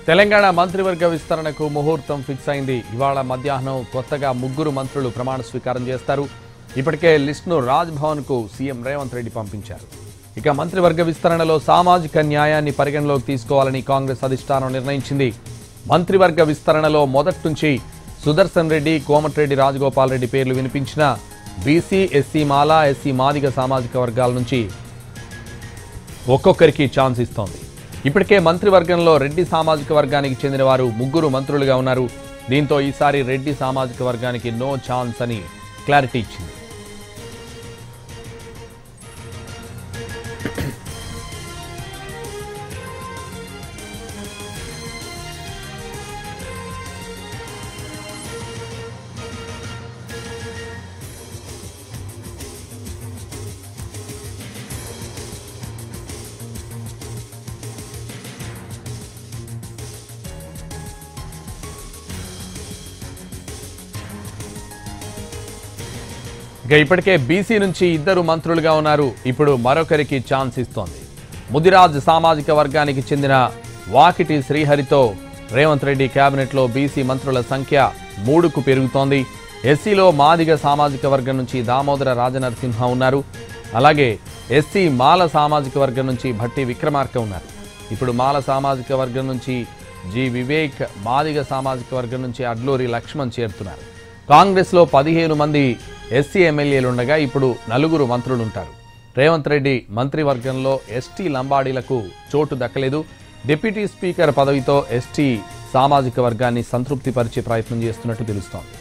తెలంగాణ మంత్రివర్గ విస్తరణకు ముహూర్తం ఫిక్స్ అయింది. ఇవాళ మధ్యాహ్నం కొత్తగా 3 మంత్రులు ప్రమాణ స్వీకారం చేస్తారు. ఇప్పటికే లిస్టును రాజ్ భవన్ కు సీఎం రేవంత్ రెడ్డి పంపించారు. ఇక మంత్రివర్గ విస్తరణలో సామాజిక న్యాయాన్ని పరిగణలోకి తీసుకోవాలని కాంగ్రెస్ అధిష్టానం నిర్ణయించింది. మంత్రివర్గ విస్తరణలో మొదటి నుంచి సుదర్శన్ రెడ్డి, కోమటిరెడ్డి రాజగోపాల్ రెడ్డి పేర్లు వినిపించిన బీసీ, ఎస్సీ మాల, ఎస్సీ మాదిగ సామాజిక వర్గాల నుంచి ఒక్కొక్కరికి ఛాన్స్ ఇస్తోంది. ఇప్పటికే మంత్రివర్గంలో రెడ్డి సామాజిక వర్గానికి చెందిన వారు 3 మంత్రులుగా ఉన్నారు. దీంతో ఈసారి రెడ్డి సామాజిక వర్గానికి నో ఛాన్స్ అని క్లారిటీ ఇచ్చింది. ఇప్పటికే బీసీ నుంచి 2 మంత్రులుగా ఉన్నారు. ఇప్పుడు మరొకరికి ఛాన్స్ ఇస్తోంది. ముదిరాజ్ సామాజిక వర్గానికి చెందిన వాకిటి శ్రీహరితో రేవంత్ రెడ్డి కేబినెట్లో బీసీ మంత్రుల సంఖ్య 3కు పెరుగుతోంది. ఎస్సీలో మాదిగ సామాజిక వర్గం నుంచి దామోదర రాజనరసింహ ఉన్నారు. అలాగే ఎస్సీ మాల సామాజిక వర్గం నుంచి భట్టి విక్రమార్క ఉన్నారు. ఇప్పుడు మాల సామాజిక వర్గం నుంచి జి వివేక్, మాదిగ సామాజిక వర్గం నుంచి అడ్లూరి లక్ష్మణ్ చేరుతున్నారు. కాంగ్రెస్లో 15 మంది ఎస్సీ ఎమ్మెల్యేలుండగా ఇప్పుడు 4 మంత్రులుంటారు. రేవంత్ రెడ్డి మంత్రివర్గంలో ఎస్టీ లంబాడీలకు చోటు దక్కలేదు. డిప్యూటీ స్పీకర్ పదవితో ఎస్టీ సామాజిక వర్గాన్ని సంతృప్తిపరిచే ప్రయత్నం చేస్తున్నట్టు తెలుస్తోంది.